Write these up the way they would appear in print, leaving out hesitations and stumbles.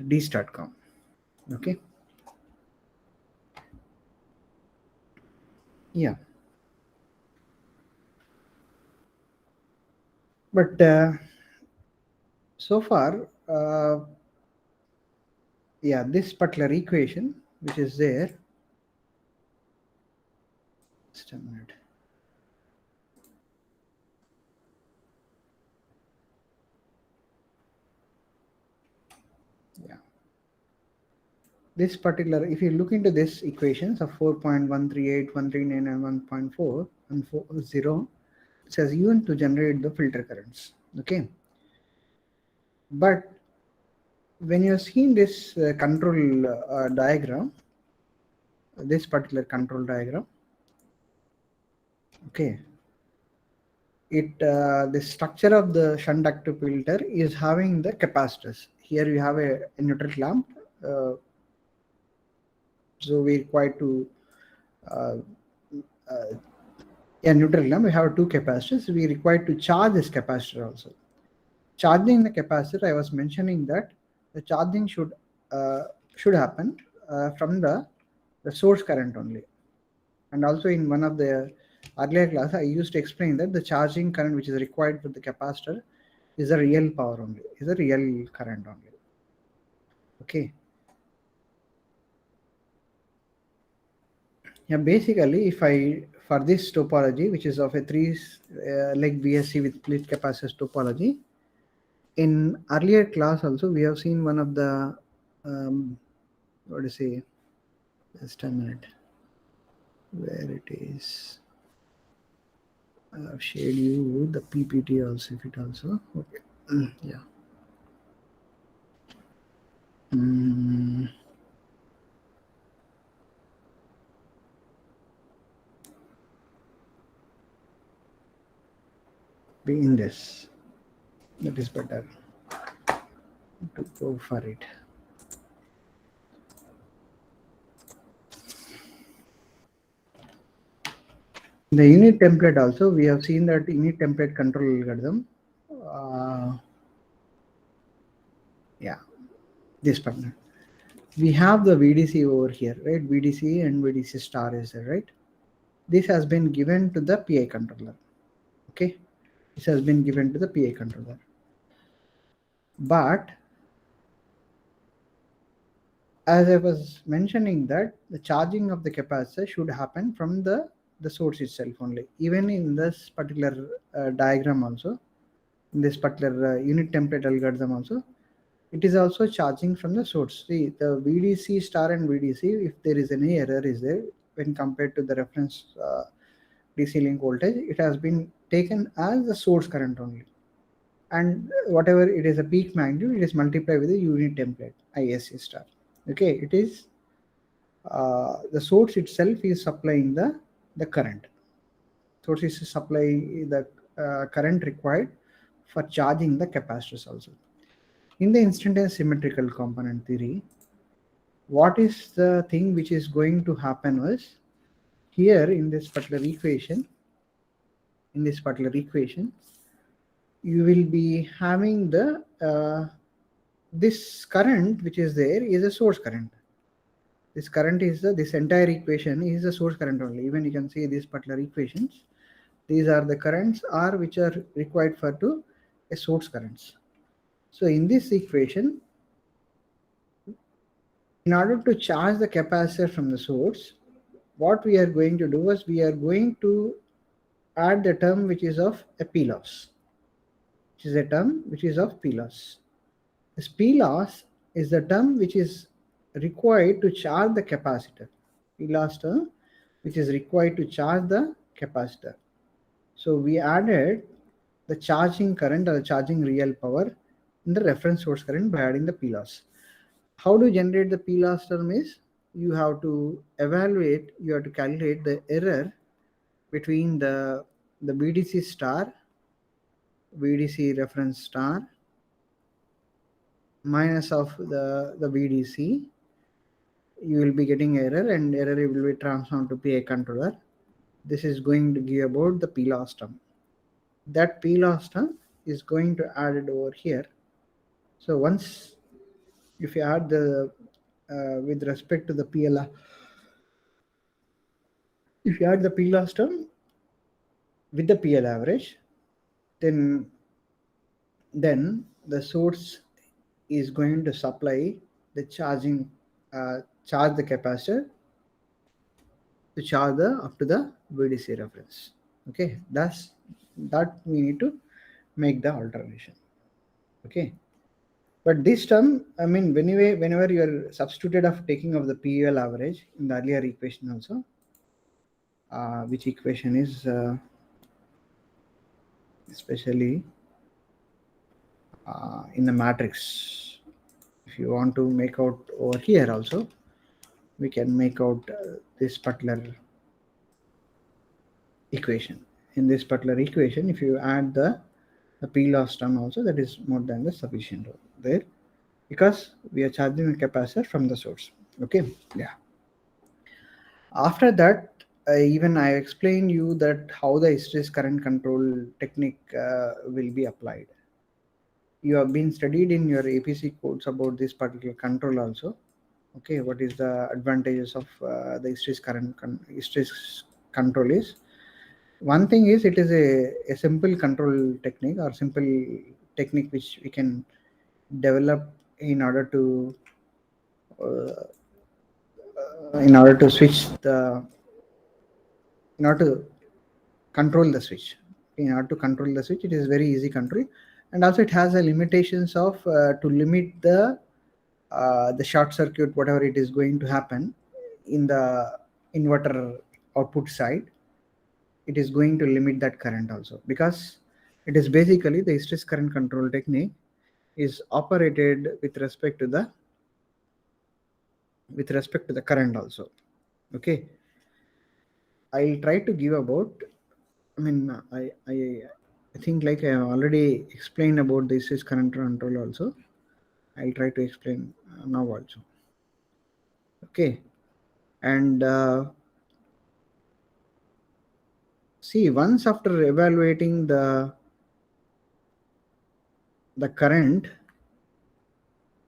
d-start-com. Okay. Yeah. But so far, yeah, this particular equation which is there, just a minute. Yeah, this particular, if you look into this equations of 4.138, 139, and 1.4 and 40, it says UN to generate the filter currents. Okay, but when you're seeing this control diagram, this particular control diagram, okay, the structure of the shunt active filter is having the capacitors. Here you have a neutral clamp, so we require to uh, neutral clamp. We have two capacitors. We require to charge this capacitor also. Charging the capacitor, I was mentioning that the charging should happen from the source current only. And also in one of the earlier class, I used to explain that the charging current which is required for the capacitor is a real power only, is a real current only. Okay. Yeah, basically, if I, for this topology, which is of a three leg VSC with split capacitor topology, in earlier class also we have seen one of the what to say, just a minute, where it is. I've shared you the PPT also, if it also, okay. Yeah. Be in this, that is better to go for it. The unit template also, we have seen that unit template control algorithm. Yeah, this partner. We have the VDC over here, right? VDC and VDC star is there, right? This has been given to the PI controller. Okay, this has been given to the PI controller. But as I was mentioning that the charging of the capacitor should happen from the source itself only. Even in this particular diagram also, in this particular unit template algorithm also, it is also charging from the source. See, the VDC star and VDC, if there is any error is there when compared to the reference DC link voltage, it has been taken as the source current only. And whatever it is a peak magnitude, it is multiplied with the unit template, ISC star. Okay, it is the source itself is supplying the current. Source is supplying the current required for charging the capacitors also. In the instantaneous symmetrical component theory, what is the thing which is going to happen was, here in this particular equation, you will be having the this current which is there is a source current. This current is this entire equation is the source current only. Even you can see these particular equations. These are the currents are which are required for to a source currents. So in this equation, in order to charge the capacitor from the source, what we are going to do is we are going to add the term which is of a P loss, which is a term which is of P loss. This P loss is the term which is required to charge the capacitor. P loss term which is required to charge the capacitor. So we added the charging current or the charging real power in the reference source current by adding the P loss. How to generate the P loss term is, you have to evaluate, you have to calculate the error between the VDC star, VDC reference star minus of the VDC. You will be getting error, and error will be transformed to PI controller. This is going to give about the P loss term. That P loss term is going to add it over here. So once if you add the with respect to the PLR, if you add the P loss term with the PL average, then the source is going to supply the charge the capacitor to charge the up to the VDC reference. Okay, that we need to make the alteration. Okay, but this term, I mean, whenever you are substituted of taking of the PL average in the earlier equation also, which equation is especially in the matrix. If you want to make out over here also, we can make out this particular equation. In this particular equation, if you add the P loss term also, that is more than the sufficient there, because we are charging the capacitor from the source. Okay, yeah. After that, even I explained you that how the hysteresis current control technique will be applied. You have been studied in your APC codes about this particular control also. Okay, what is the advantages of the hysteresis control is? One thing is, it is a simple control technique or simple technique which we can develop in order to switch the, in order to control the switch. In order to control the switch, it is very easy control, and also it has a limitations of to limit the short circuit, whatever it is going to happen in the inverter output side. It is going to limit that current also, because it is basically the hysteresis current control technique is operated with respect to the current also. Okay, I'll try to give about, I mean, I think like I already explained about the hysteresis current control also. I'll try to explain now also. Okay, and see, once after evaluating the current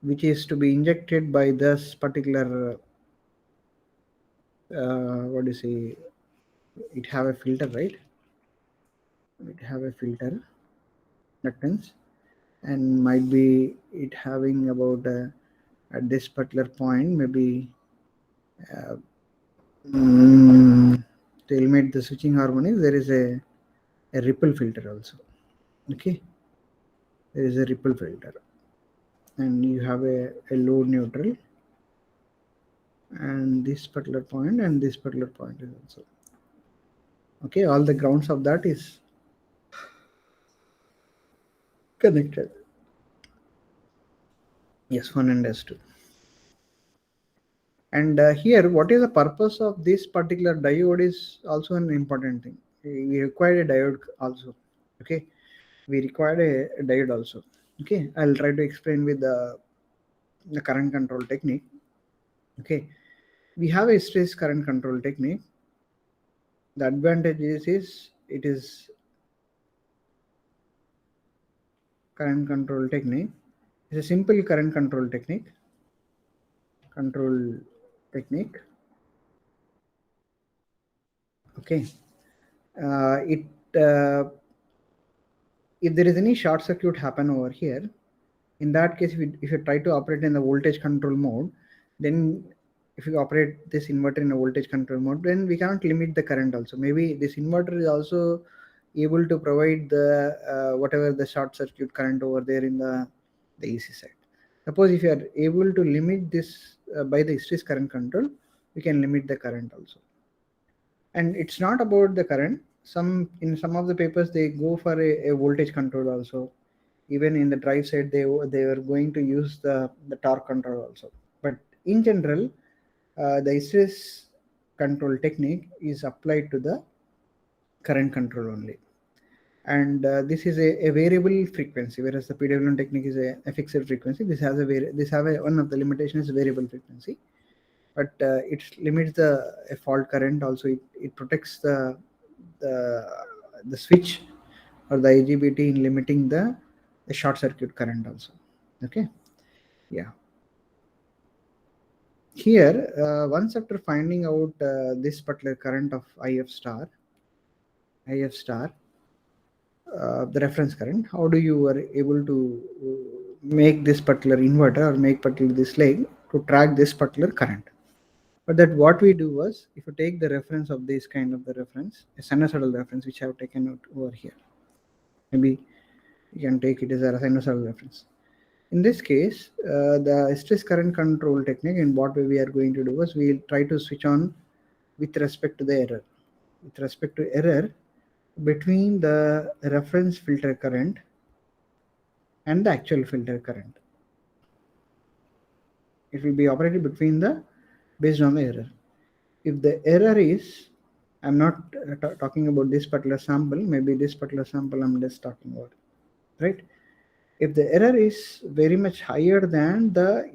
which is to be injected by this particular what do you say, it have a filter, right? It have a filter inductance, and might be it having about at this particular point maybe uh, to eliminate the switching harmonics, there is a ripple filter also. Okay, there is a ripple filter, and you have a load neutral, and this particular point and this particular point is also okay. All the grounds of that is connected. S1 and S2. And here, what is the purpose of this particular diode is also an important thing. We require a diode also. Okay, we require a diode also. Okay, I'll try to explain with the current control technique. Okay, we have a stress current control technique. The advantage is it is current control technique. It's a simple current control technique. Okay, it if there is any short circuit happen over here, in that case, if you try to operate in the voltage control mode, then if you operate this inverter in a voltage control mode, then we cannot limit the current also. Maybe this inverter is also able to provide the whatever the short circuit current over there in the AC side. Suppose if you are able to limit this by the hysteresis current control, we can limit the current also. And it's not about the current. In some of the papers they go for a voltage control also. Even in the drive side, they were going to use the torque control also. But in general, the hysteresis control technique is applied to the current control only. And this is a variable frequency, whereas the PWM technique is a fixed frequency. This has one of the limitations is variable frequency, but it limits the fault current also. It protects the switch or the IGBT in limiting the short circuit current also. Okay, yeah. Here, once after finding out this particular current of IF star, the reference current, how do you are able to make this particular inverter or make particular this leg to track this particular current? But that what we do was, if you take the reference of this kind of the reference, a sinusoidal reference which I have taken out over here, maybe you can take it as a sinusoidal reference. In this case, the stress current control technique, and what we are going to do is we'll try to switch on with respect to the error. With respect to error, between the reference filter current and the actual filter current. It will be operated between the based on the error. If the error is, I'm not talking about this particular sample, maybe this particular sample I'm just talking about, right? If the error is very much higher than the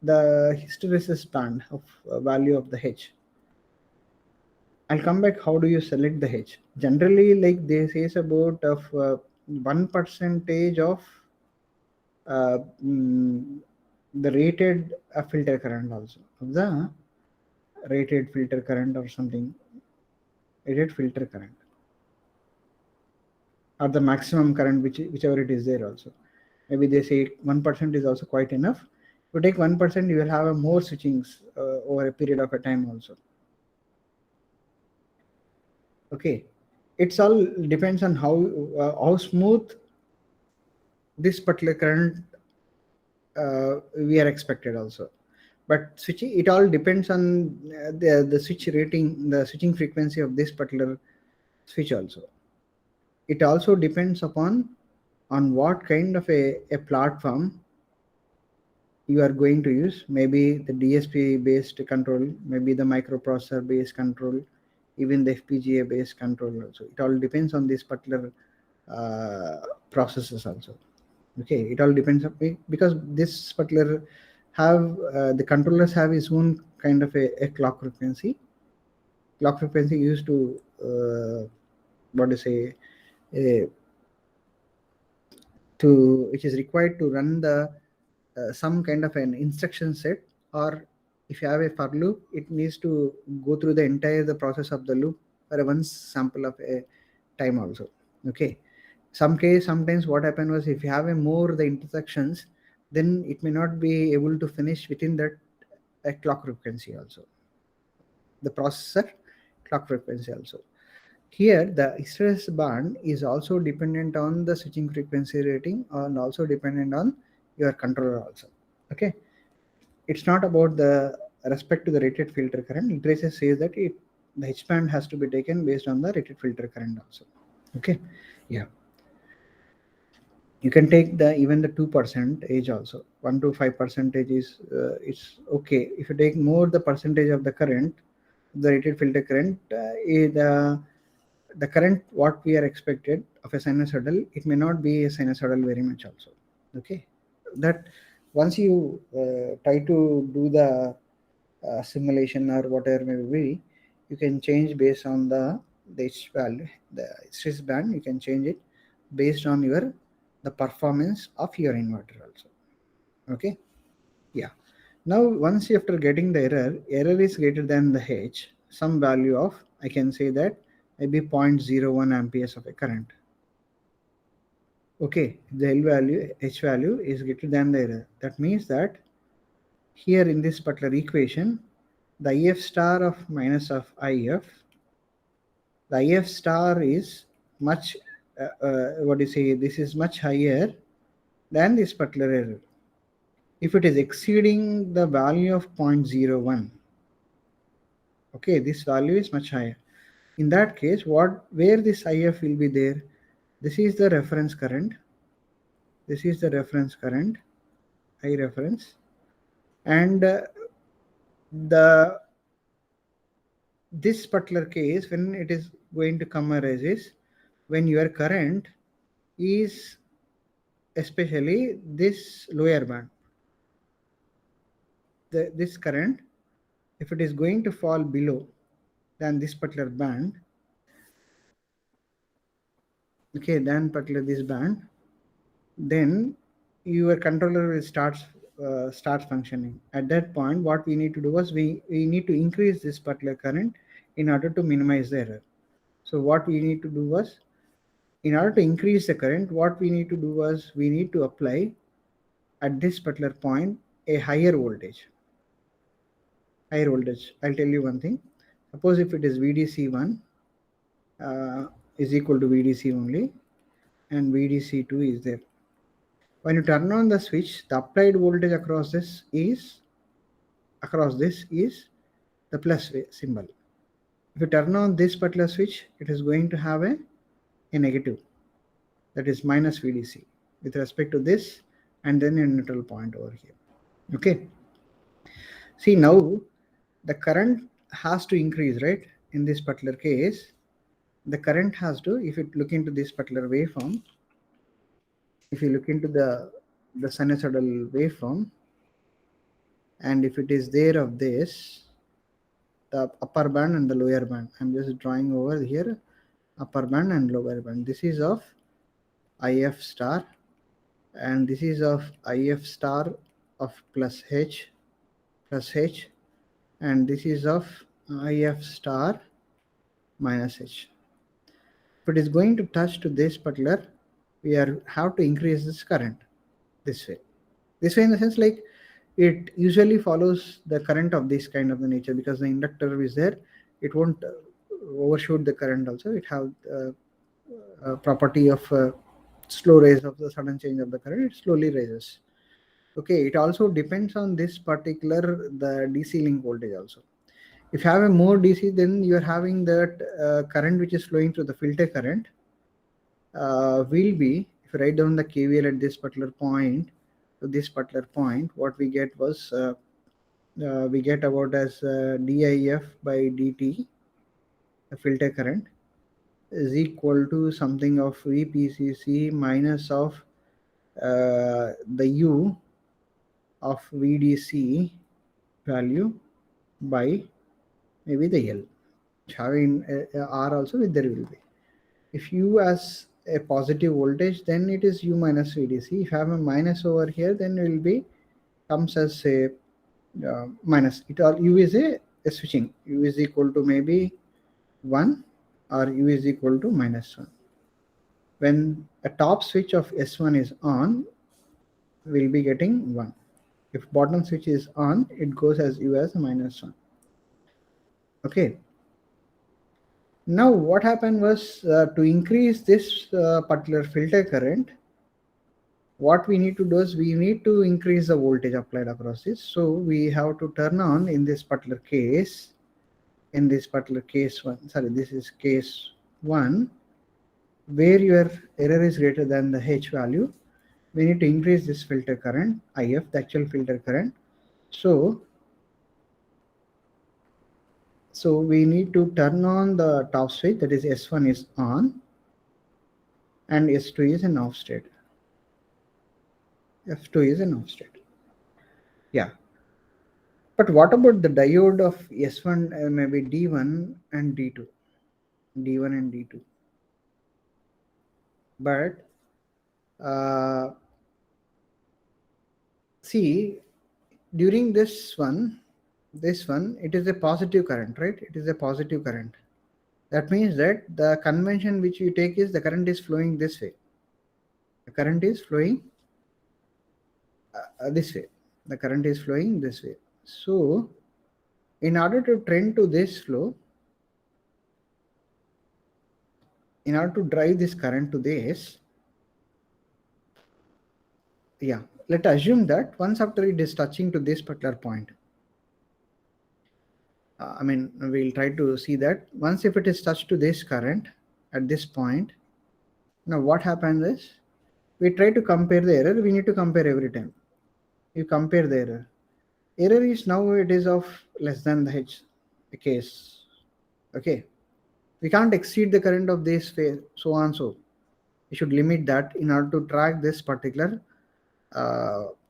hysteresis band of value of the H, I'll come back. How do you select the H? Generally, like they says about of 1% of the rated filter current also of the rated filter current or something, rated filter current or the maximum current whichever it is there also. Maybe they say 1% is also quite enough. To take 1%, you will have a more switchings over a period of a time also. Okay, it's all depends on how smooth this particular current we are expected also. But switching, it all depends on the switch rating, the switching frequency of this particular switch also. It also depends upon on what kind of a platform you are going to use. Maybe the DSP based control, maybe the microprocessor based control, even the FPGA based control also. It all depends on this particular processes also. Okay, it all depends on, because this particular have the controllers have its own kind of a clock frequency. Clock frequency used to what to say to which is required to run the some kind of an instruction set, or if you have a for loop, it needs to go through the entire the process of the loop for a one sample of a time also. Okay, sometimes what happened was, if you have a more the intersections, then it may not be able to finish within that a clock frequency also, the processor clock frequency also. Here, the hysteresis band is also dependent on the switching frequency rating and also dependent on your controller also. Okay, it's not about the respect to the rated filter current. Literature says that the H band has to be taken based on the rated filter current also. Okay, yeah. You can take the even the 2% age also. 1 to 5% is it's okay. If you take more the percentage of the current, the rated filter current, the current what we are expected of a sinusoidal, it may not be a sinusoidal very much also. Okay, that once you try to do the simulation or whatever may be, you can change based on the H value, the stress band. You can change it based on your the performance of your inverter also. Okay, yeah. Now once after getting the error is greater than the H, some value of, I can say that maybe 0.01 amperes of a current. Okay, the L value, H value is greater than the error. That means that here in this particular equation, the IF star of minus of IF, the IF star is much, what do you say, this is much higher than this particular error. If it is exceeding the value of 0.01, okay, this value is much higher. In that case, where this IF will be there? This is the reference current. This is the reference current, I reference, and the this particular case, when it is going to come arise is when your current is especially this lower band. This current, if it is going to fall below than this particular band, okay, then particular this band, then your controller will start starts functioning. At that point, what we need to do was we need to increase this particular current in order to minimize the error. So what we need to do was, in order to increase the current, what we need to do was we need to apply at this particular point a higher voltage. Higher voltage. I'll tell you one thing. Suppose if it is VDC1 is equal to VDC only, and VDC2 is there. When you turn on the switch, the applied voltage across this is the plus symbol. If you turn on this particular switch, it is going to have a negative, that is minus VDC with respect to this, and then a neutral point over here. Okay. See, now the current has to increase, right? In this particular case, the current has to, if you look into this particular waveform, if you look into the sinusoidal waveform, and if it is there of this, the upper band and the lower band, I'm just drawing over here upper band and lower band. This is of IF star, and this is of IF star of plus H, and this is of IF star minus H. If it is going to touch to this particular, we have to increase this current this way. This way in the sense like it usually follows the current of this kind of the nature, because the inductor is there, it won't overshoot the current also. It have a property of slow rise of the sudden change of the current, it slowly rises. Okay, it also depends on this particular the DC link voltage also. If you have a more DC, then you are having that current which is flowing through the filter current will be, if you write down the KVL at this particular point to this particular point, what we get was we get about as DIF by DT, the filter current, is equal to something of VPCC minus of the U of VDC value by maybe the L. Having R also, there will be. If U has a positive voltage, then it is U minus VDC. If you have a minus over here, then it will be comes as a minus. It all U is a switching. U is equal to maybe 1 or U is equal to minus 1. When a top switch of S1 is on, we'll be getting 1. If bottom switch is on, it goes as U as a minus 1. Okay. Now what happened was to increase this particular filter current, what we need to do is we need to increase the voltage applied across this. So we have to turn on in this particular case, this is case 1, where your error is greater than the H value. We need to increase this filter current, IF, the actual filter current. So we need to turn on the top switch, that is S1 is on and S2 is in off state. F2 is in off state. Yeah. But what about the diode of S1, maybe D1 and D2? D1 and D2. But see, during this one, it is a positive current, right? It is a positive current. That means that the convention which you take is the current is flowing this way. The current is flowing this way. The current is flowing this way. So, in order to trend to this flow, in order to drive this current to this, yeah, let's assume that once after it is touching to this particular point, we'll try to see that once if it is touched to this current at this point, now what happens is we try to compare the error. We need to compare every time. You compare the error. Error is now it is of less than the H case. Okay. We can't exceed the current of this phase, so on so. We should limit that in order to track this particular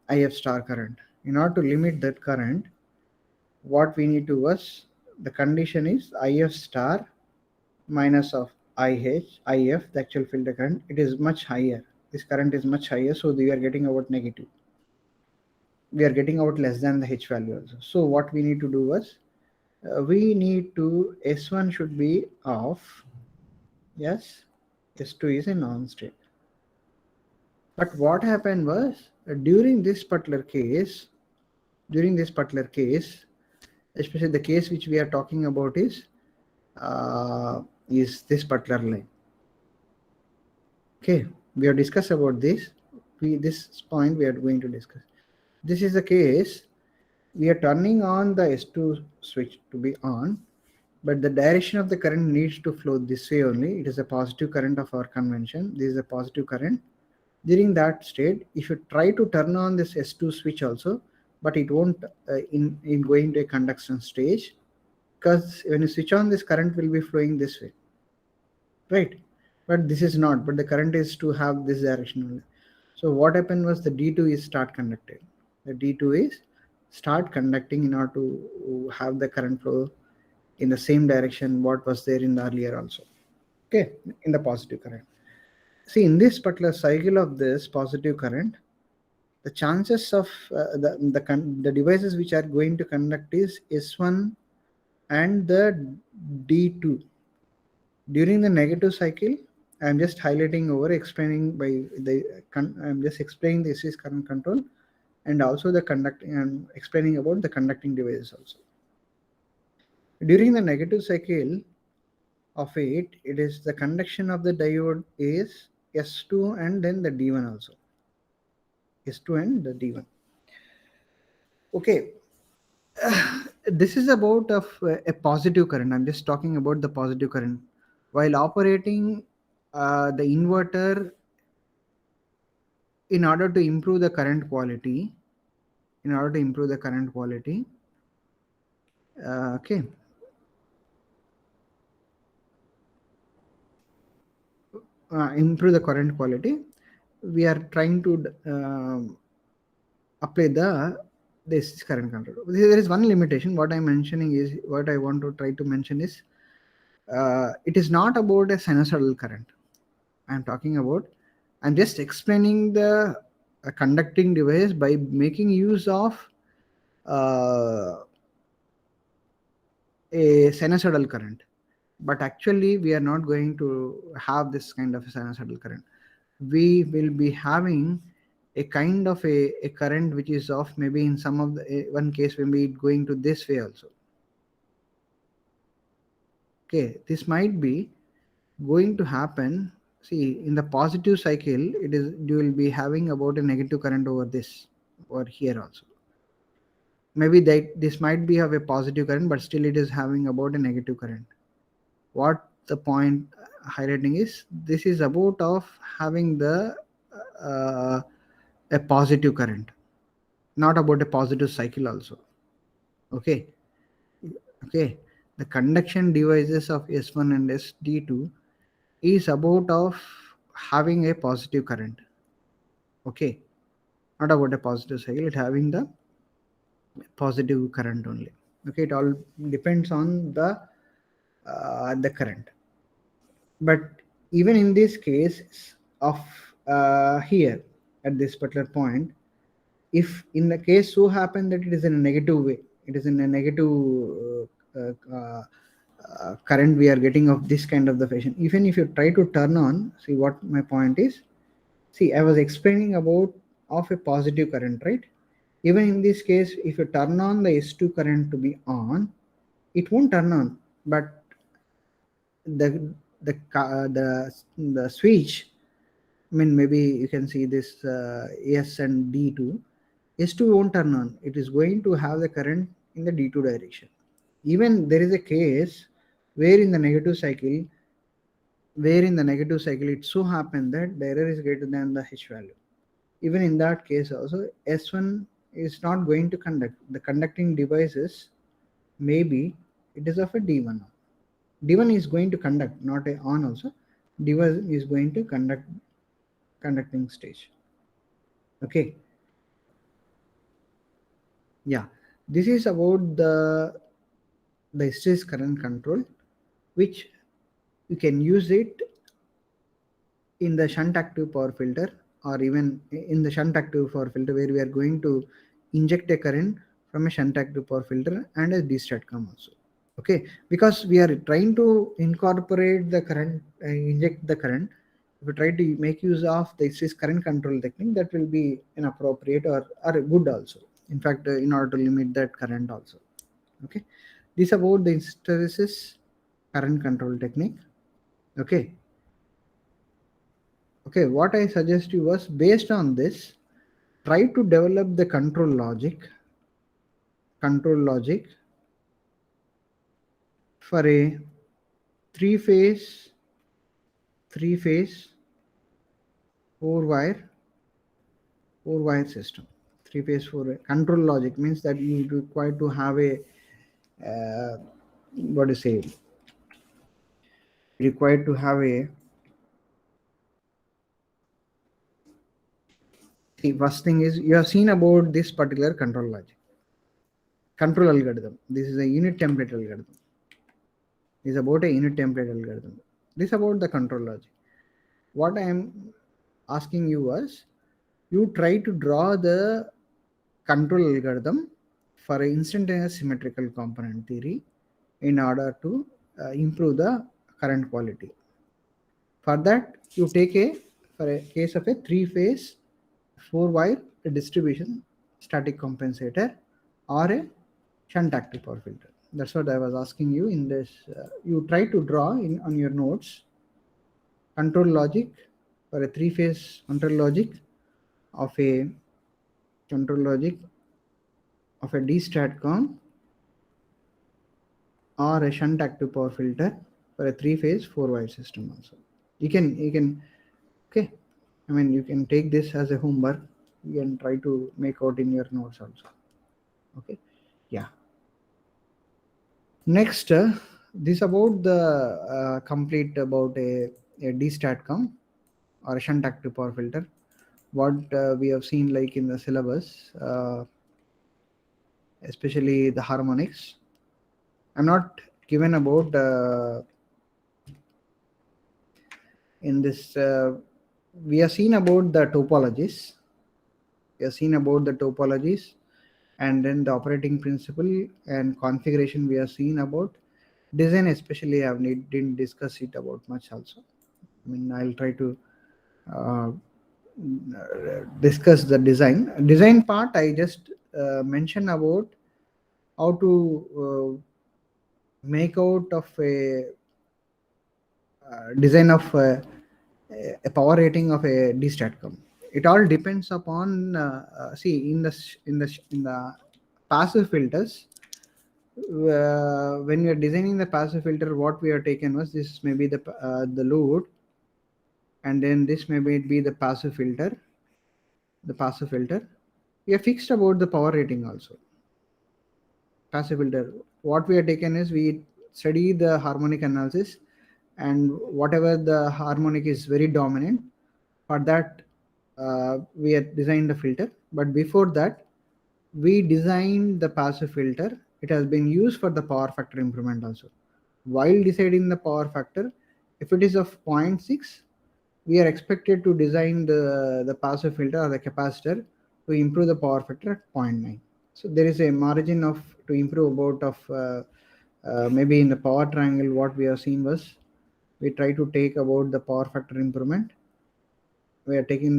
IF star current. In order to limit that current, what we need to was, the condition is IF star minus of IF, the actual filter current, it is much higher. This current is much higher, so we are getting about negative. we are getting out less than the H value also. So what we need to do was, we need to, S1 should be off. Yes, S2 is in on state. But what happened was, during this particular case, especially the case which we are talking about is this particular line. Okay, we have discussed about this. This point we are going to discuss. This is the case. We are turning on the S2 switch to be on, but the direction of the current needs to flow this way only. It is a positive current of our convention. This is a positive current. During that state, if you try to turn on this S2 switch also, but it won't in going to a conduction stage, because when you switch on, this current will be flowing this way, right? But this is not, but the current is to have this direction only. So what happened was, the D2 is start conducting. The D2 is start conducting in order to have the current flow in the same direction what was there in the earlier also. Okay, in the positive current. See, in this particular cycle of this positive current, the chances of the devices which are going to conduct is S1 and the D2. During the negative cycle, I'm just highlighting over, explaining by I'm just explaining this is current control, and also the conducting, and explaining about the conducting devices also. During the negative cycle of it is the conduction of the diode is S2 and then the D1 also. S2 and the D1. Okay. This is about a positive current. I'm just talking about the positive current. While operating the inverter, in order to improve the current quality, okay. Improve the current quality, we are trying to apply this current control. There is one limitation. What I'm mentioning is, what I want to try to mention is, it is not about a sinusoidal current. I'm just explaining the conducting device by making use of a sinusoidal current. But actually, we are not going to have this kind of a sinusoidal current. We will be having a kind of a current which is of, maybe in some of the one case maybe going to this way also. Okay, this might be going to happen. See, in the positive cycle, you will be having about a negative current over this or here also. Maybe this might be of a positive current, but still it is having about a negative current. What the point highlighting is, this is about of having the a positive current, not about a positive cycle also. Okay, the conduction devices of S1 and SD2 is about of having a positive current. Okay, not about a positive cycle, it having the positive current only. Okay, it all depends on the current. But even in this case of here at this particular point, if in the case so happen that it is in a negative way, it is in a negative current we are getting of this kind of the fashion, even if you try to turn on, see what my point is. See, I was explaining about of a positive current, right? Even in this case, if you turn on the S2 current to be on, it won't turn on, but the switch, I mean, maybe you can see this S and D2. S2 won't turn on. It is going to have the current in the D2 direction. Even there is a case where in the negative cycle, it so happened that the error is greater than the H value. Even in that case also, S1 is not going to conduct. The conducting devices, maybe it is of a D1. D1 is going to conduct, not a on also. D1 is going to conducting stage. Okay. Yeah, this is about the hysteresis current control, which you can use it in the shunt active power filter, or even in the shunt active power filter, where we are going to inject a current from a shunt active power filter and a D-STATCOM also. Okay, because we are trying to incorporate the current, inject the current. If we try to make use of this current control technique, that will be inappropriate or good also. In fact, in order to limit that current also. Okay, this about the hysteresis current control technique. Okay. Okay, what I suggest you was, based on this, try to develop the control logic for a three phase four wire system. Three phase four wire. Control logic means that you require to have a what to say, required to have a, see, first thing is, you have seen about this particular control logic, control algorithm. This is a unit template algorithm. Is about a unit template algorithm. This about the control logic. What I am asking you was, you try to draw the control algorithm for an instantaneous symmetrical component theory in order to improve the current quality. For that, you take for a case of a three phase four wire distribution static compensator or a shunt active power filter. That's what I was asking you in this. You try to draw on your notes control logic for a three phase control logic of a D-STATCOM or a shunt active power filter for a three phase four wire system also. You can okay, I mean, you can take this as a homework. You can try to make out in your notes also. Okay, yeah. Next, this about the complete about a D-STATCOM or a shunt active power filter. What we have seen like in the syllabus, especially the harmonics. I'm not given about in this. We have seen about the topologies. We have seen about the topologies, and then the operating principle and configuration. We have seen about design, especially. Didn't discuss it about much also. I mean, I'll try to discuss the design part. I just mentioned about how to make out of a design of a power rating of a D-STATCOM. It all depends upon see, in the passive filters. When we are designing the passive filter, what we are taken was, this may be the load, and then this may be the passive filter. We are fixed about the power rating also. Passive filter, what we are taken is, we study the harmonic analysis, and whatever the harmonic is very dominant, for that we have designed the filter. But before that, we designed the passive filter. It has been used for the power factor improvement also. While deciding the power factor, if it is of 0.6, we are expected to design the passive filter or the capacitor to improve the power factor at 0.9. So there is a margin of to improve about of maybe in the power triangle. What we have seen was, we try to take about the power factor improvement. We are taking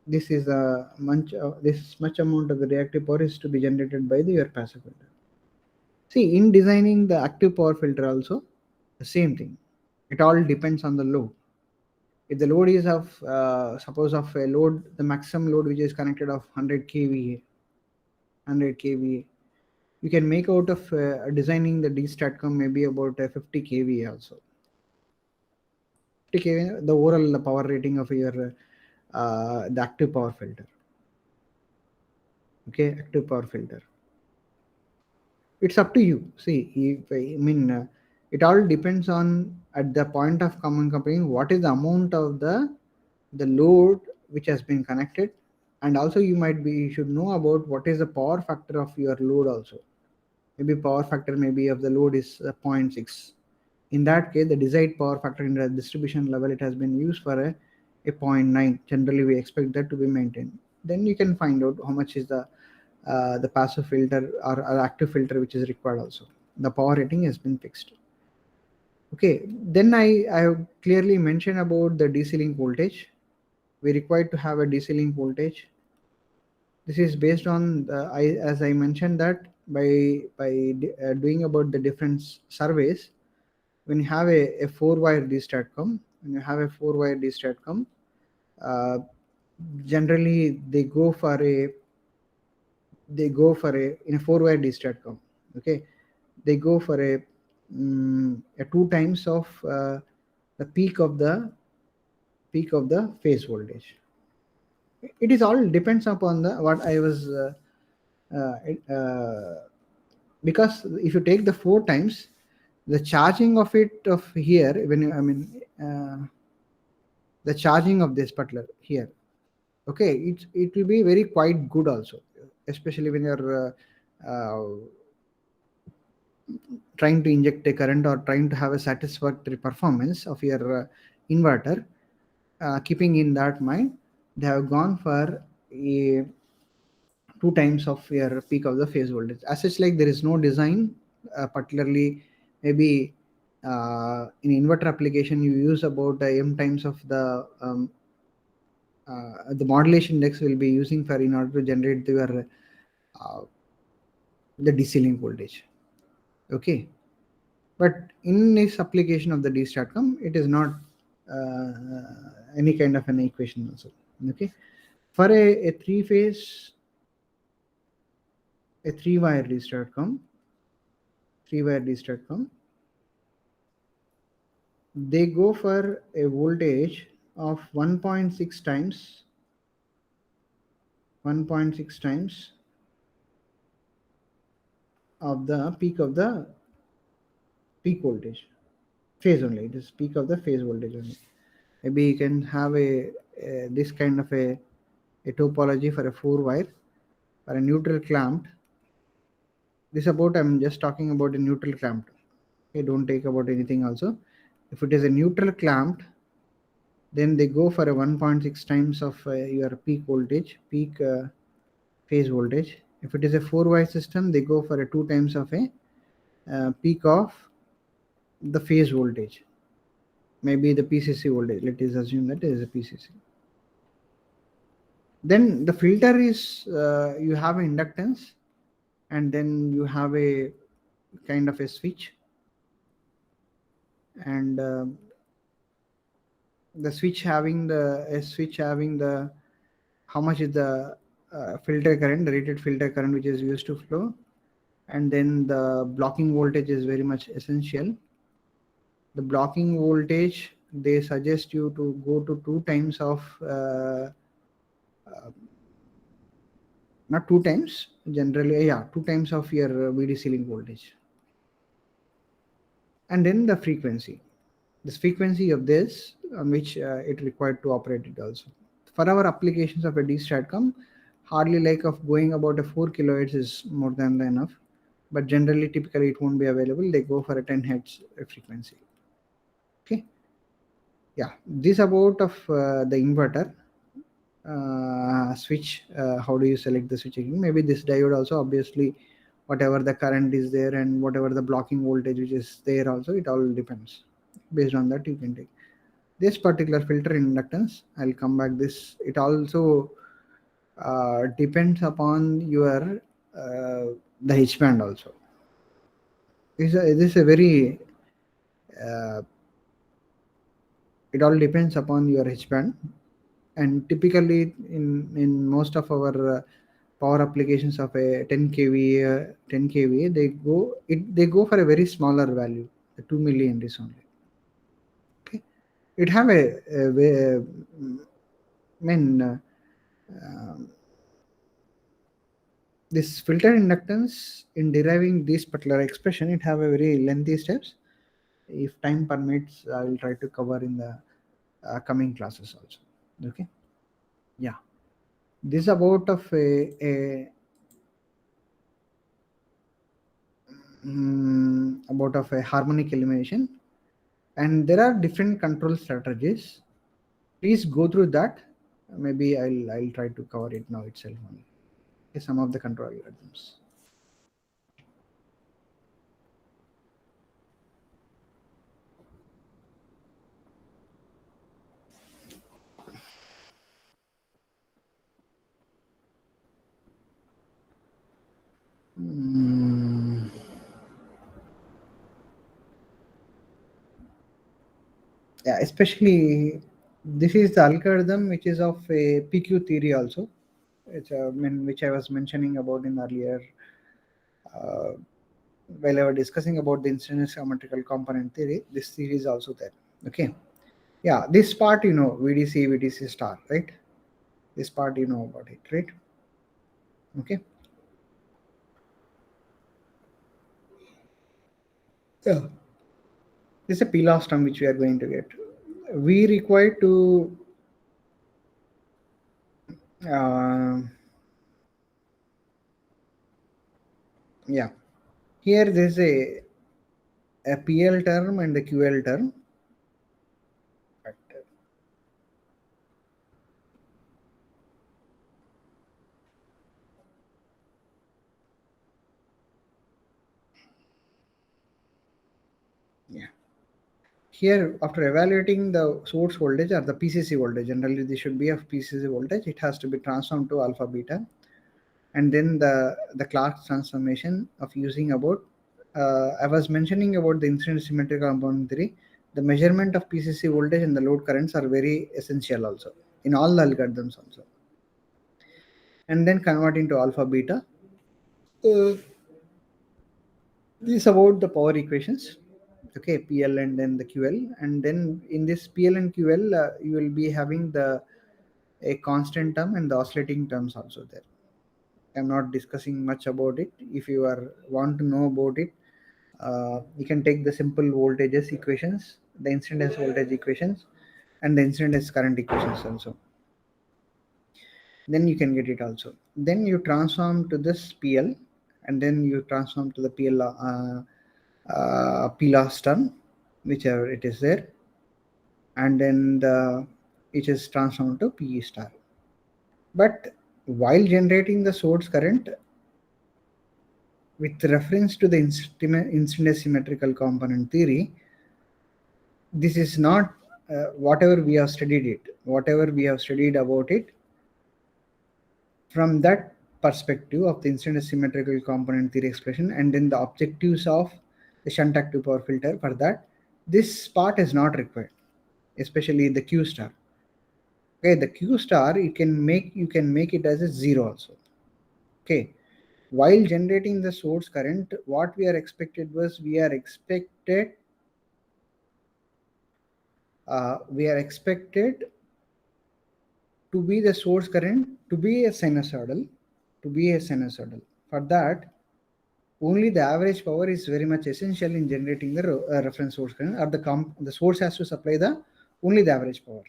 this is a much amount of the reactive power is to be generated by your passive filter. See, in designing the active power filter also, the same thing. It all depends on the load. If the load is of suppose of a load, the maximum load which is connected of 100 kVA, you can make out of designing the D-STATCOM maybe about 50 kVA also. 50 kVA, the overall power rating of your the active power filter. Okay, active power filter. It's up to you. See, it all depends on, at the point of common coupling, what is the amount of the load which has been connected, and also you should know about what is the power factor of your load also. Maybe power factor maybe of the load is 0.6. In that case, the desired power factor in the distribution level, it has been used for a 0.9. Generally, we expect that to be maintained. then you can find out how much is the passive filter or active filter which is required also. The power rating has been fixed. Okay, then I have clearly mentioned about the DC link voltage. We required to have a DC link voltage. This is based on as I mentioned that by doing about the different surveys, when you have a 4-wire D-STATCOM, uh, generally they go for a in a 4-wire D-STATCOM. Okay, they go for a 2 times of the peak of the phase voltage. It is all depends upon the what I was because if you take the 4 times, the charging of it of here when you, the charging of this particular here, okay, it will be very quite good also, especially when you're trying to inject a current or trying to have a satisfactory performance of your inverter. Keeping in that mind, they have gone for a 2 times of your peak of the phase voltage. As such, like there is no design, particularly maybe in inverter application you use about m times of the modulation index will be using for in order to generate your the DC link voltage. Okay, but in this application of the D-STATCOM, it is not any kind of an equation also. Okay, for a 3-phase, a 3-wire D-STATCOM, they go for a voltage of 1.6 times of the peak voltage phase only. It is peak of the phase voltage only. Maybe you can have a this kind of a topology for a 4-wire for a neutral clamped. This about I'm just talking about a neutral clamped. Okay, don't take about anything also. If it is a neutral clamped, then they go for a 1.6 times of your peak voltage, peak phase voltage. If it is a 4-wire system, they go for a 2 times of a peak of the phase voltage. Maybe the PCC voltage. Let us assume that it is a PCC. Then the filter is you have an inductance, and then you have a kind of a switch, and the switch having the how much is the filter current, the rated filter current which is used to flow, and then the blocking voltage is very much essential. The blocking voltage, they suggest you to go to 2 times of not 2 times, generally 2 times of your VDC link voltage. And then the frequency of this on which it required to operate it also. For our applications of a D-STATCOM, hardly like of going about a 4 kilohertz is more than enough, but generally typically it won't be available. They go for a 10 hertz frequency. Okay, yeah, this about of the inverter switch. How do you select the switching? Maybe this diode also, obviously whatever the current is there and whatever the blocking voltage which is there also, it all depends. Based on that you can take this particular filter inductance. I'll come back this. It also depends upon your the H band also. This is a very it all depends upon your H band, and typically in most of our power applications of a 10 kVA they go for a very smaller value, the 2 millihenries only. Okay, it have this filter inductance in deriving this particular expression, it have a very lengthy steps. If time permits, I will try to cover in the coming classes also. Okay, yeah, this about of a harmonic elimination, and there are different control strategies. Please go through that. Maybe I'll try to cover it now itself only. Okay, some of the control algorithms. Mm, yeah, especially this is the algorithm which is of a PQ theory also. It's which I was mentioning about in earlier uh, while I was discussing about the instance geometrical component theory. This theory is also there. Okay, yeah, this part you know, VDC star, right? This part you know about it, right? Okay. Yeah. This is a PLOS term which we are going to get. We require to uh, yeah. Here there is a PL term and a QL term. But, yeah. Here, after evaluating the source voltage or the PCC voltage, generally this should be of PCC voltage. It has to be transformed to alpha beta, and then the Clark's transformation of using about. I was mentioning about the incident symmetrical component theory. The measurement of PCC voltage and the load currents are very essential also in all the algorithms also, and then convert into alpha beta. Uh, this is about the power equations. Okay, PL and then the QL, and then in this PL and QL you will be having the a constant term and the oscillating terms also there. I'm not discussing much about it. If you are want to know about it, you can take the simple voltages equations, the incidence voltage equations, and the incidence current equations also. Then you can get it also. Then you transform to this PL, and then you transform to the PL PLOS term, whichever it is there, and then it is transformed to PE star. But while generating the source current with reference to the incident symmetrical component theory, this is not whatever we have studied it, whatever we have studied about it from that perspective of the incident symmetrical component theory expression, and then the objectives of the shunt active power filter. For that, this part is not required, especially the Q star. Okay, the Q star you can make it as a zero also. Okay, while generating the source current, what we are expected was we are expected to be the source current to be a sinusoidal. For that, only the average power is very much essential in generating the reference source current, or the source has to supply the only the average power.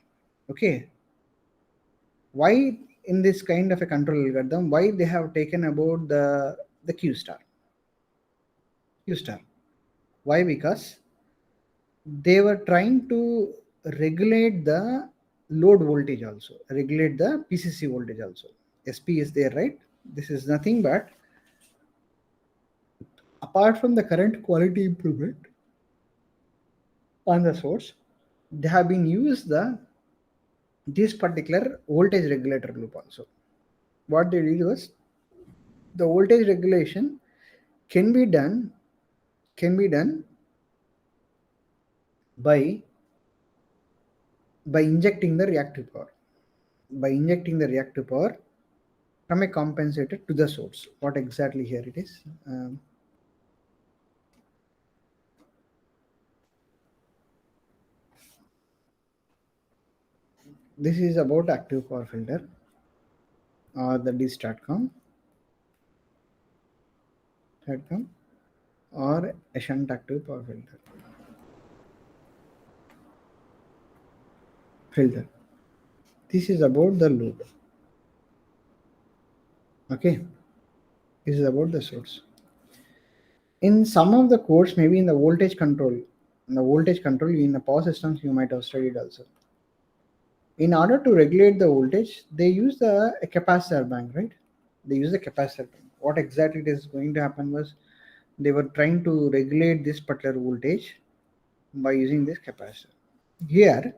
Okay, why in this kind of a control algorithm, why they have taken about the q star? Why? Because they were trying to regulate the load voltage also, regulate the PCC voltage also. SP is there, right? This is nothing but apart from the current quality improvement on the source, they have been used this particular voltage regulator loop also. What they did was the voltage regulation can be done by injecting the reactive power, from a compensator to the source. What exactly here it is? This is about active power filter or the STATCOM or a shunt active power filter. This is about the load. Okay, this is about the source. In some of the codes, maybe in the voltage control in the power systems, you might have studied also. In order to regulate the voltage, they use a capacitor bank, right? They use a capacitor bank. What exactly is going to happen was they were trying to regulate this particular voltage by using this capacitor. Here,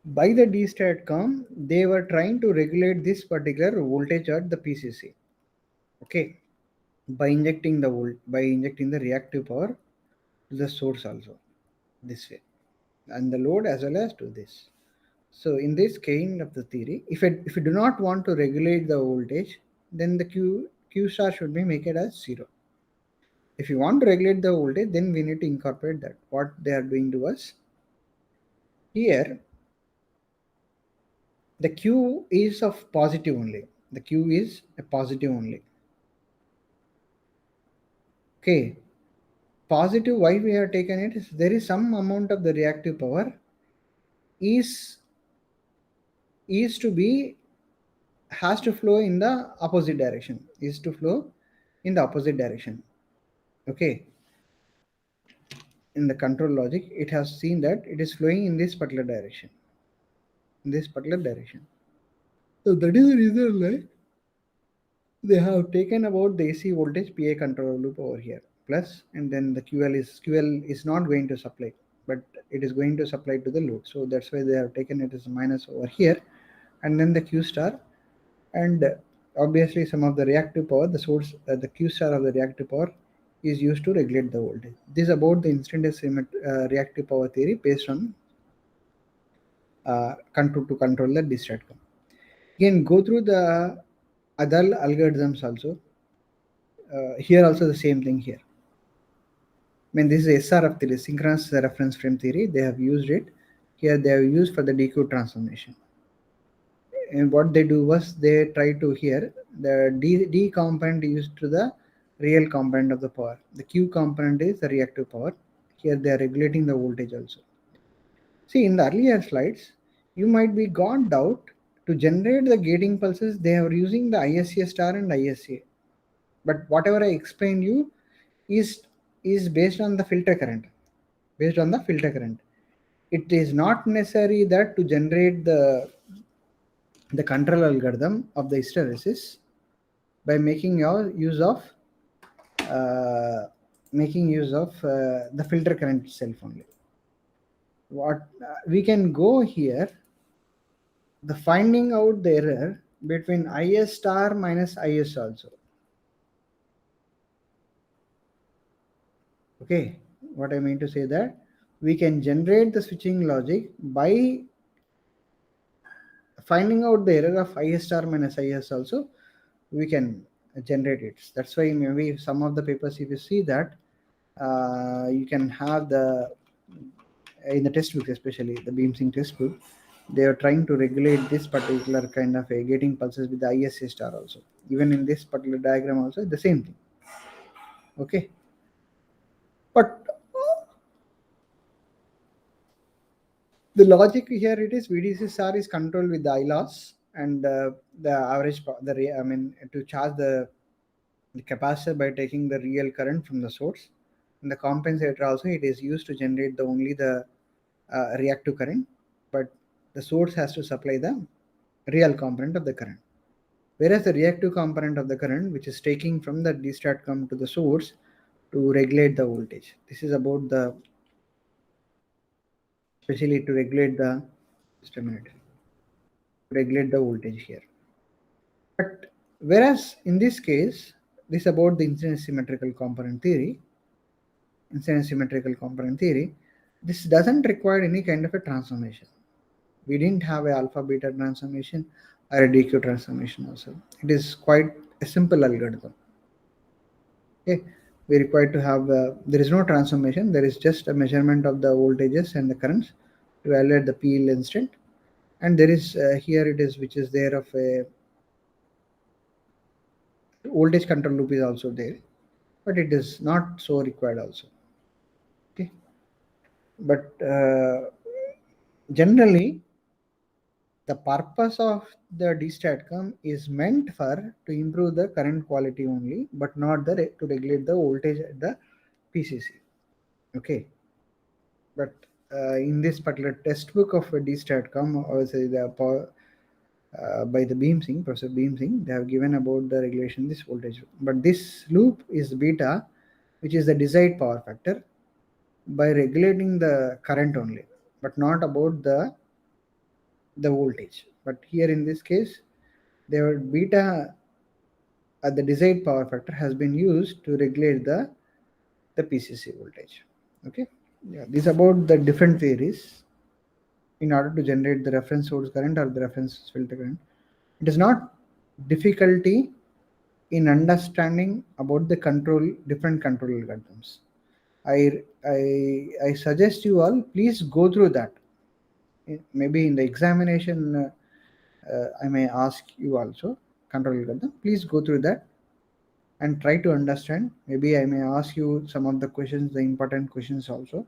by the D-STATCOM, they were trying to regulate this particular voltage at the PCC. Okay, by injecting the reactive power to the source also, this way, and the load as well as to this. So in this kind of the theory, if you do not want to regulate the voltage, then the Q star should be make it as 0. If you want to regulate the voltage, then we need to incorporate that. What they are doing to us here, the Q is of positive only. The Q is a positive only. Okay, positive. Why we have taken it is there is some amount of the reactive power is to be has to flow in the opposite direction. Is to flow in the opposite direction. Okay, in the control logic, it has seen that it is flowing in this particular direction. In this particular direction. So that is the reason like they have taken about the AC voltage PI control loop over here. Plus, and then the QL is not going to supply, but it is going to supply to the load. So that's why they have taken it as a minus over here, and then the Q star, and obviously some of the reactive power, the source, the Q star of the reactive power is used to regulate the voltage. This is about the instantaneous reactive power theory based on control the D-STATCOM. Again, go through the other algorithms also. Here also the same thing here. I mean, this is SRF theory, synchronous reference frame theory. They have used it. Here they have used for the DQ transformation. And what they do was they try to here the D component used to the real component of the power. The Q component is the reactive power. Here they are regulating the voltage also. See, in the earlier slides, you might be got doubt to generate the gating pulses. They are using the ISA star and ISA. But whatever I explained you is based on the filter current. Based on the filter current. It is not necessary that to generate the control algorithm of the hysteresis by making use of the filter current itself only. What we can go here, the finding out the error between IS star minus IS also. Okay, what I mean to say that we can generate the switching logic by finding out the error of IS star minus IS also. We can generate it. That's why maybe some of the papers, if you see that, you can have the in the test book, especially the BeamSync test book, they are trying to regulate this particular kind of a gating pulses with the ISA star also. Even in this particular diagram also, the same thing. Okay, but the logic here it is VDC star is controlled with the I loss and the average to charge the capacitor by taking the real current from the source. And the compensator also, it is used to generate only the reactive current, but the source has to supply the real component of the current. Whereas the reactive component of the current, which is taking from the D-STATCOM to the source to regulate the voltage. This is about the, especially to regulate the, just a minute, regulate the voltage here. But whereas in this case, this is about the incidence symmetrical component theory. Incidence symmetrical component theory, this doesn't require any kind of a transformation. We didn't have a alpha beta transformation or a DQ transformation also. It is quite a simple algorithm. Okay, we require to have there is no transformation. There is just a measurement of the voltages and the currents to evaluate the PL instant, and there is here it is which is there of a voltage control loop is also there, but it is not so required also. Okay, but generally the purpose of the D-STATCOM is meant for to improve the current quality only, but not to regulate the voltage at the PCC. Okay, but in this particular textbook of DStatCom, or say by the Bhim Professor Bhim Singh, they have given about the regulation this voltage. But this loop is beta, which is the desired power factor, by regulating the current only, but not about the voltage. But here in this case, their beta at the desired power factor has been used to regulate the PCC voltage. Okay, yeah, this about the different theories in order to generate the reference source current or the reference filter current. It is not difficulty in understanding about the different control algorithms. I suggest you all please go through that. Maybe in the examination, I may ask you also control algorithm. Please go through that and try to understand. Maybe I may ask you some of the questions, the important questions also.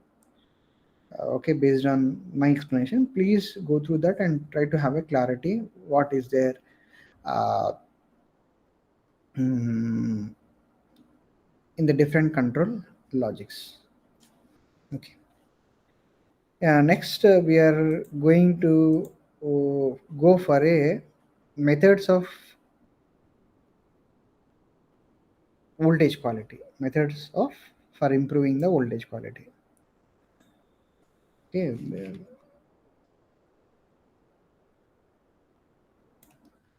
Okay, based on my explanation, please go through that and try to have a clarity what is there in the different control logics. Okay. Next, we are going to go for a methods of voltage quality. Methods of for improving the voltage quality. Okay.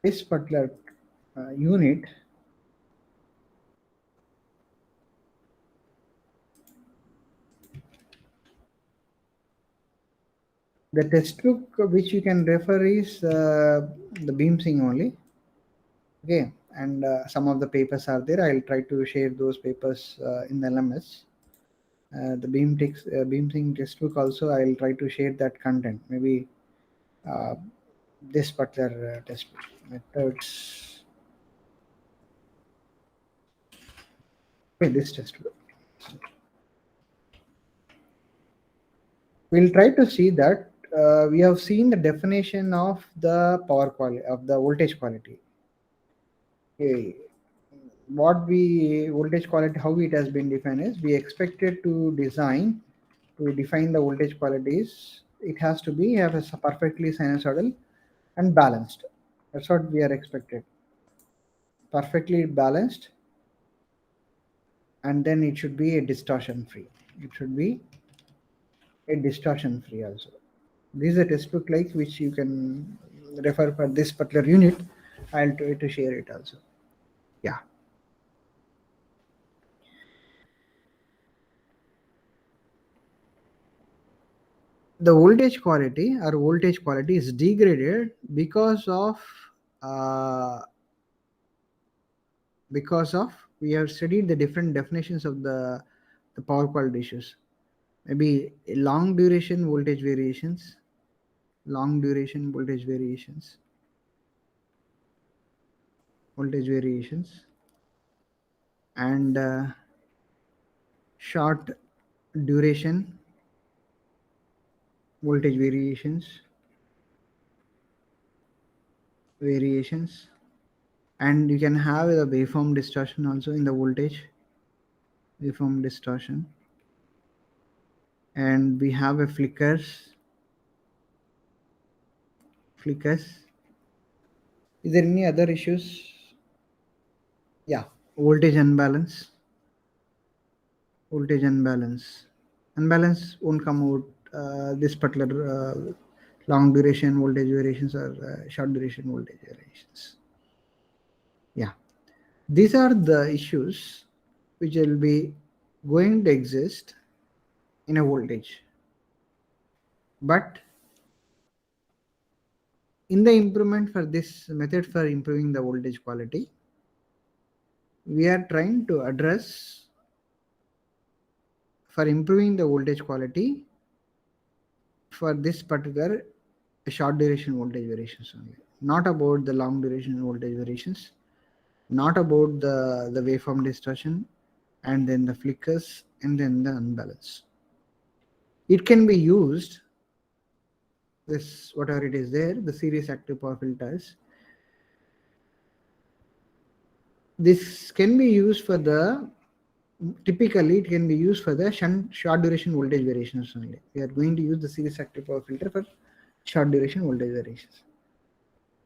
This particular unit the textbook which you can refer is the Bhim Singh only. Okay, and some of the papers are there. I'll try to share those papers in the LMS. The Bhim Singh textbook also, I'll try to share that content. Maybe this particular textbook methods. Okay, this textbook. We'll try to see that we have seen the definition of the power quality of the voltage quality. Okay. What we voltage quality, how it has been defined is we expected to define the voltage qualities. It has to be have a perfectly sinusoidal and balanced. That's what we are expected. Perfectly balanced, and then it should be a distortion free. It should be a distortion free also. This is a textbook like which you can refer for this particular unit. I'll try to share it also. Yeah. The voltage quality is degraded because of we have studied the different definitions of the power quality issues. Maybe long duration voltage variations, and short duration voltage variations, and you can have a waveform distortion also in the voltage, waveform distortion, and we have a flickers. Is there any other issues? Yeah, voltage unbalance won't come out this particular long duration voltage variations or short duration voltage variations. Yeah, these are the issues which will be going to exist in a voltage, but in the improvement for this method for improving the voltage quality, we are trying to address for improving the voltage quality for this particular short duration voltage variations only, not about the long duration voltage variations, not about the waveform distortion, and then the flickers, and then the unbalance. It can be used, this whatever it is there, the series active power filters. This can be used for the typically it can be used for the short duration voltage variations only. We are going to use the series active power filter for short duration voltage variations.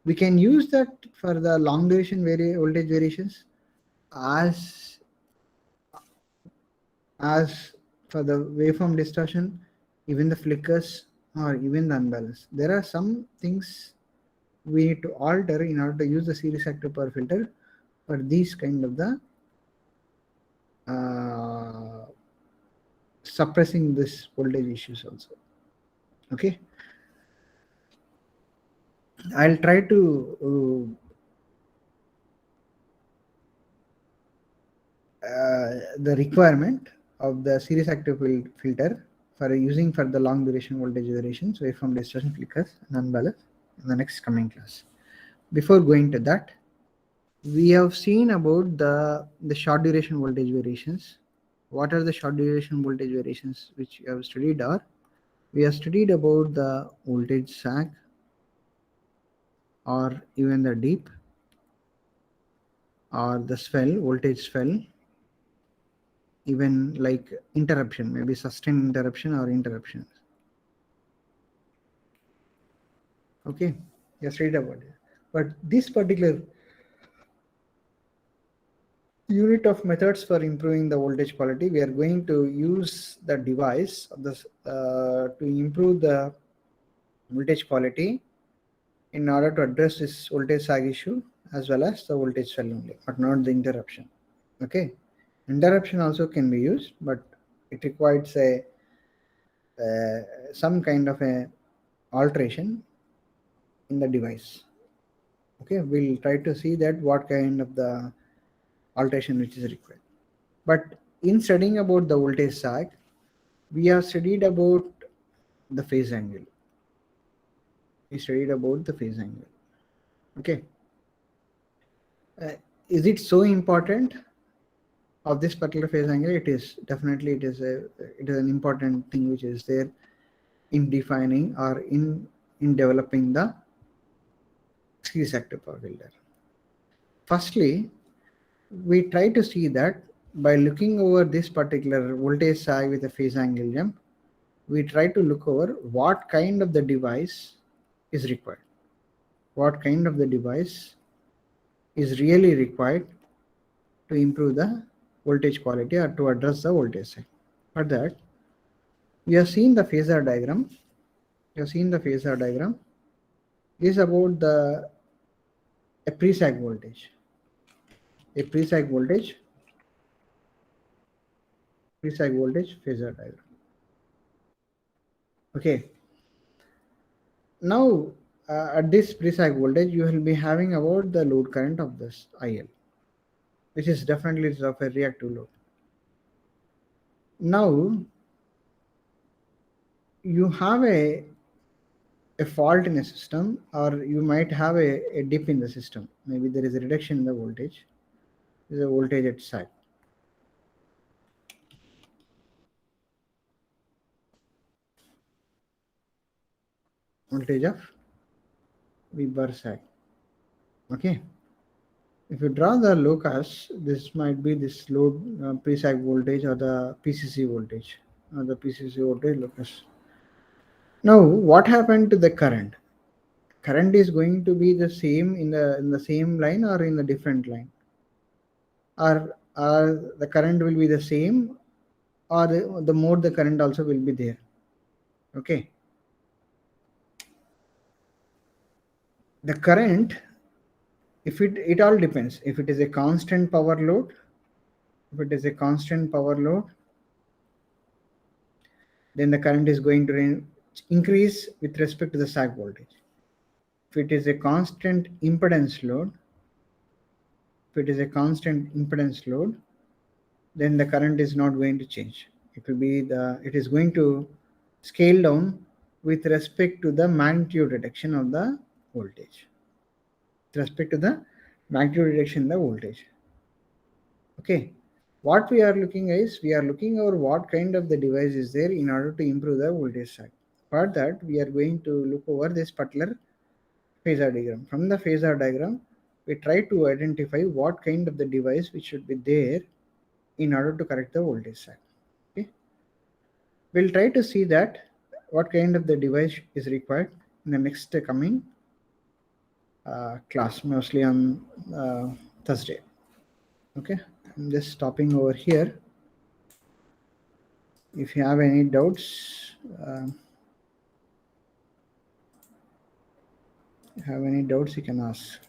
We can use that for the long duration voltage variations as for the waveform distortion, even the flickers or even the unbalance. There are some things we need to alter in order to use the series active power filter for these kind of the suppressing this voltage issues also. Okay, I'll try to the requirement of the series active filter for using for the long duration voltage variations, waveform distortion, flickers, and unbalance in the next coming class. Before going to that, we have seen about the short duration voltage variations. What are the short duration voltage variations which we have studied are? We have studied about the voltage sag or even the deep or the swell, voltage swell, even like interruption, maybe sustained interruption or interruptions. Okay, yes, read about it. But this particular unit of methods for improving the voltage quality, we are going to use the device of this to improve the voltage quality in order to address this voltage sag issue as well as the voltage swell only, but not the interruption. Okay, interruption also can be used, but it requires a some kind of a alteration in the device. Okay, we'll try to see that what kind of the alteration which is required. But in studying about the voltage sag, we have studied about the phase angle. We studied about the phase angle. Okay, is it so important of this particular phase angle? It is definitely, it is an important thing which is there in defining or in developing the series active power filter. Firstly, we try to see that by looking over this particular voltage sag with a phase angle jump, we try to look over what kind of the device is required. What kind of the device is really required to improve the voltage quality or to address the voltage sag. For that, we have seen the phasor diagram. You have seen the phasor diagram. This is about the a pre-sag voltage. A pre-sag voltage phasor diagram. Okay. Now, at this pre-sag voltage, you will be having about the load current of this IL, which is definitely of a reactive load. Now, you have a fault in a system, or you might have a dip in the system. Maybe there is a reduction in the voltage. There is a voltage at sag. Voltage of V bar sag. Okay. If you draw the locus, this might be this load pre-sag voltage or the PCC voltage or the PCC voltage locus. Now, what happened to the current? Current is going to be the same in the same line or in a different line, or the current will be the same, or the more the current also will be there. Okay, the current, if it all depends. If it is a constant power load, then the current is going to increase with respect to the sag voltage. If it is a constant impedance load, then the current is not going to change. It is going to scale down with respect to the magnitude reduction of the voltage. With respect to the magnitude reduction in the voltage. Okay. What we are looking is, we are looking over what kind of the device is there in order to improve the voltage sag. For that, we are going to look over this particular phasor diagram. From the phasor diagram, we try to identify what kind of the device which should be there in order to correct the voltage sag. Okay, we'll try to see that what kind of the device is required in the next coming class, mostly on Thursday. Okay, I'm just stopping over here. If you have any doubts, you can ask.